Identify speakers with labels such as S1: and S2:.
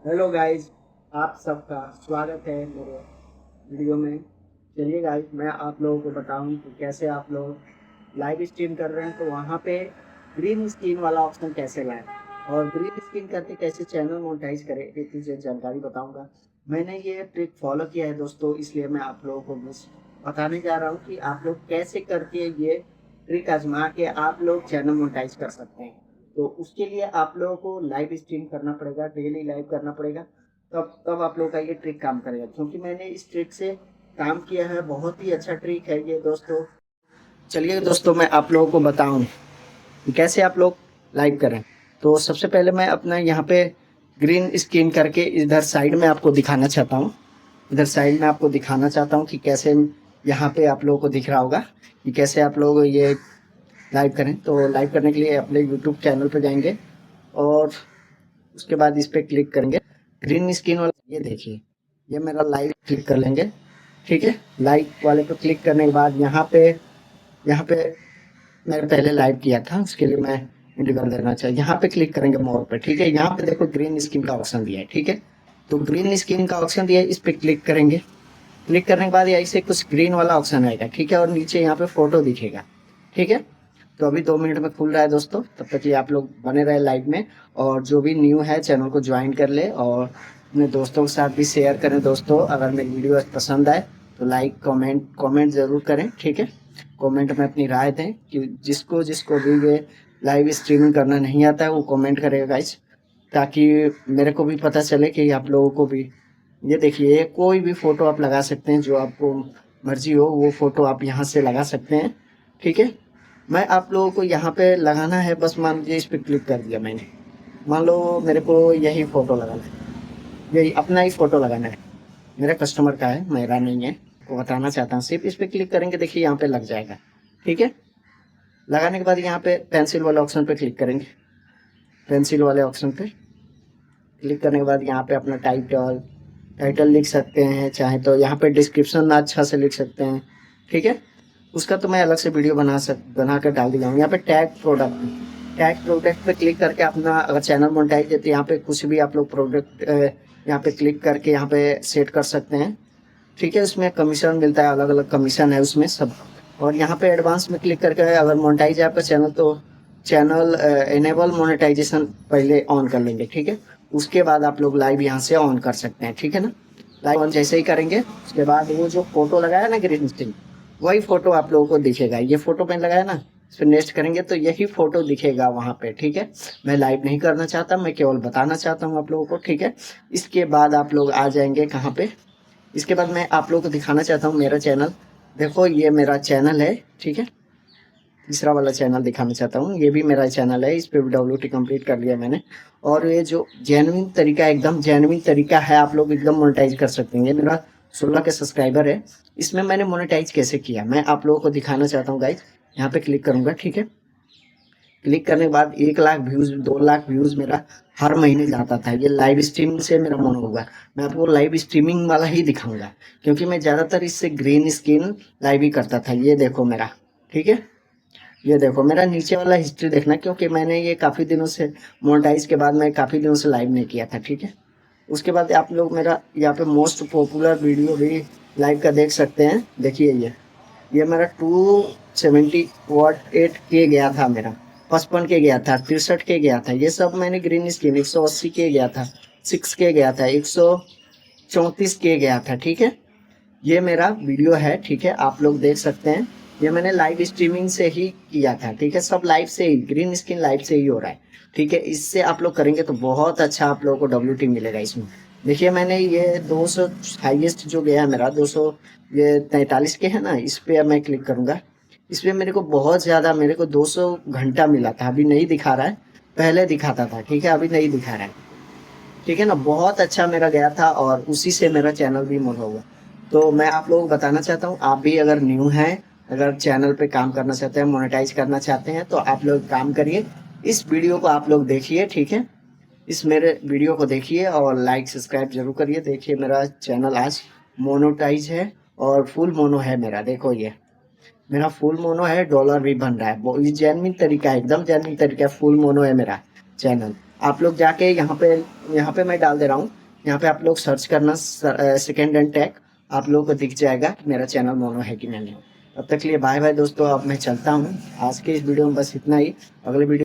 S1: Hello guys, आप सबका स्वागत है मेरे वीडियो में। चलिए गाइस, मैं आप लोगों को बताऊं कि कैसे आप लोग लाइव स्ट्रीम कर रहे हैं तो वहाँ पे ग्रीन स्क्रीन वाला ऑप्शन कैसे लाएं और ग्रीन स्क्रीन करके कैसे चैनल मोनेटाइज करें, ये तुझे जानकारी बताऊंगा। मैंने ये ट्रिक फॉलो किया है दोस्तों, इसलिए मैं आप लोगों को बस बताने जा रहा हूँ कि आप लोग कैसे करके ये ट्रिक आजमा के आप लोग चैनल मोनेटाइज कर सकते हैं। तो उसके लिए आप लोगों को लाइव स्ट्रीम करना पड़ेगा, डेली लाइव करना पड़ेगा। तब आप लोगों का ये ट्रिक काम करेगा, क्योंकि मैंने इस ट्रिक से काम किया है। बहुत ही अच्छा ट्रिक है ये दोस्तों। चलिए दोस्तों, मैं आप लोगों को बताऊं कि कैसे आप लोग लाइव करें। तो सबसे पहले मैं अपना यहाँ पे ग्रीन स्क्रीन करके इधर साइड में आपको दिखाना चाहता हूँ। इधर साइड में आपको दिखाना चाहता हूँ कि कैसे यहाँ पे आप लोगों को दिख रहा होगा कि कैसे आप लोग ये लाइव करें। तो लाइव करने के लिए अपने यूट्यूब चैनल पर जाएंगे और उसके बाद इस पे क्लिक करेंगे ग्रीन स्क्रीन वाला। ये देखिए, ये मेरा लाइव क्लिक कर लेंगे। ठीक है, लाइव वाले पे क्लिक करने के बाद यहाँ पे मैंने पहले लाइव किया था, उसके लिए मैं इंडियो कर देना चाहिए। यहाँ पे क्लिक करेंगे मोर पे। ठीक है, यहाँ पे देखो ग्रीन स्क्रीन का ऑप्शन दिया है। ठीक है, तो ग्रीन स्क्रीन का ऑप्शन दिया है, इस पे क्लिक करेंगे। क्लिक करने के बाद ऐसे कुछ ग्रीन वाला ऑप्शन आएगा। ठीक है, और नीचे यहाँ पे फोटो दिखेगा। ठीक है, तो अभी 2 मिनट में खुल रहा है दोस्तों, तब तक ये आप लोग बने रहे लाइव में। और जो भी न्यू है चैनल को ज्वाइन कर ले और अपने दोस्तों के साथ भी शेयर करें। दोस्तों, अगर मेरी वीडियो पसंद आए तो लाइक कमेंट जरूर करें। ठीक है, कमेंट में अपनी राय दें कि जिसको जिसको भी ये लाइव स्ट्रीमिंग करना नहीं आता है वो कमेंट करेगा गाइस, ताकि मेरे को भी पता चले कि आप लोगों को भी। ये देखिए, कोई भी फोटो आप लगा सकते हैं, जो आपको मर्जी हो वो फोटो आप यहाँ से लगा सकते हैं। ठीक है, मैं आप लोगों को यहाँ पे लगाना है, बस मान लीजिए इस पे क्लिक कर दिया मैंने। मान लो मेरे को यही फोटो लगाना है, यही अपना ही फोटो लगाना है। मेरा कस्टमर का है, मेरा नहीं है। को बताना चाहता हूँ, सिर्फ इस पे क्लिक करेंगे, देखिए यहाँ पे लग जाएगा। ठीक है, लगाने के बाद यहाँ पे पेंसिल वाले ऑप्शन पे क्लिक करेंगे। पेंसिल वाले ऑप्शन पे क्लिक करने के बाद यहाँ पे अपना टाइटल टाइटल लिख सकते हैं, चाहे तो यहाँ पे डिस्क्रिप्शन अच्छा से लिख सकते हैं। ठीक है, उसका तो मैं अलग से वीडियो बना कर डाल दिया हूँ। यहाँ पे टैग प्रोडक्ट पे क्लिक करके अपना अगर चैनल मोनेटाइज है तो यहाँ पे कुछ भी आप लोग प्रोडक्ट यहाँ पे क्लिक करके यहाँ पे सेट कर सकते हैं। ठीक है, उसमें कमीशन मिलता है, अलग अलग कमीशन है उसमें सब। और यहाँ पे एडवांस में क्लिक करके अगर मोनेटाइज है आपका चैनल तो चैनल इनेबल मोनेटाइजेशन पहले ऑन कर लेंगे। ठीक है, उसके बाद आप लोग लाइव यहाँ से ऑन कर सकते हैं। ठीक है ना, लाइव ऑन जैसे ही करेंगे उसके बाद वो जो फोटो लगाया ना ग्रीन स्क्रीन, वही फोटो आप लोगों को दिखेगा। ये फोटो मैंने लगाया ना, इस पर नेक्स्ट करेंगे तो यही फोटो दिखेगा वहां पे। ठीक है, मैं लाइव नहीं करना चाहता, मैं केवल बताना चाहता हूँ आप लोगों को। ठीक है, इसके बाद आप लोग आ जाएंगे कहाँ पे, इसके बाद मैं आप लोगों को दिखाना चाहता हूँ मेरा चैनल। देखो, ये मेरा चैनल है। ठीक है, तीसरा वाला चैनल दिखाना चाहता हूँ, ये भी मेरा चैनल है। इस पे WT कंप्लीट कर लिया मैंने। और ये जो जेन्युइन तरीका, एकदम जेन्युइन तरीका है, आप लोग एकदम मोनेटाइज कर सकते हैं। ये मेरा 16 के सब्सक्राइबर है। इसमें मैंने मोनेटाइज कैसे किया मैं आप लोगों को दिखाना चाहता हूँ गाइज। यहाँ पे क्लिक करूंगा। ठीक है, क्लिक करने के बाद 1 लाख व्यूज, 2 लाख व्यूज मेरा हर महीने जाता था। ये लाइव स्ट्रीमिंग से मेरा मन होगा, मैं आपको लाइव स्ट्रीमिंग वाला ही दिखाऊंगा, क्योंकि मैं ज्यादातर इससे ग्रीन स्क्रीन लाइव ही करता था। ये देखो मेरा। ठीक है, ये देखो मेरा नीचे वाला हिस्ट्री देखना, क्योंकि मैंने ये काफी दिनों से मोनेटाइज के बाद मैं काफी दिनों से लाइव नहीं किया था। ठीक है, उसके बाद आप लोग मेरा यहाँ पे मोस्ट पॉपुलर वीडियो भी लाइव का देख सकते हैं। देखिए, ये मेरा 278 के गया था, मेरा 55 के गया था, 63 के गया था। ये सब मैंने ग्रीन स्क्रीन 180 के गया था, 6 के गया था, 134 के गया था। ठीक है, ये मेरा वीडियो है। ठीक है, आप लोग देख सकते हैं, ये मैंने लाइव स्ट्रीमिंग से ही किया था। ठीक है, सब लाइव से ही, ग्रीन स्क्रीन लाइव से ही हो रहा है। ठीक है, इससे आप लोग करेंगे तो बहुत अच्छा आप लोगों को WT मिलेगा इसमें। देखिए, मैंने ये 200 हाईएस्ट जो गया है मेरा 200, ये 43 के है ना, इस पे मैं क्लिक करूंगा। इस पे मेरे को बहुत ज्यादा, मेरे को 200 घंटा मिला था। अभी नहीं दिखा रहा है, पहले दिखाता था। ठीक है, अभी नहीं दिखा रहा है। ठीक है ना, बहुत अच्छा मेरा गया था और उसी से मेरा चैनल भी मोड़ होगा। तो मैं आप लोगों को बताना चाहता हूँ, आप भी अगर न्यू हैं, अगर चैनल पे काम करना चाहते हैं, मोनेटाइज करना चाहते हैं, तो आप लोग काम करिए। इस वीडियो को आप लोग देखिए। ठीक है, इस मेरे वीडियो को देखिए और लाइक सब्सक्राइब जरूर करिए। देखिए, मेरा चैनल आज मोनोटाइज है और फुल मोनो है मेरा। देखो, ये मेरा फुल मोनो है, डॉलर भी बन रहा है। वो ये जेन्युइन तरीका है, एकदम जेन्युइन तरीका है, फुल मोनो है मेरा चैनल। आप लोग जाके यहाँ पे मैं डाल दे रहा हूँ, यहाँ पे आप लोग सर्च करना सेकेंड हैंड टेक, आप लोगों को दिख जाएगा कि मेरा चैनल मोनो है कि नहीं है। तब तक के लिए बाय बाय दोस्तों, अब मैं चलता हूँ। आज के इस वीडियो में बस इतना ही। अगले वीडियो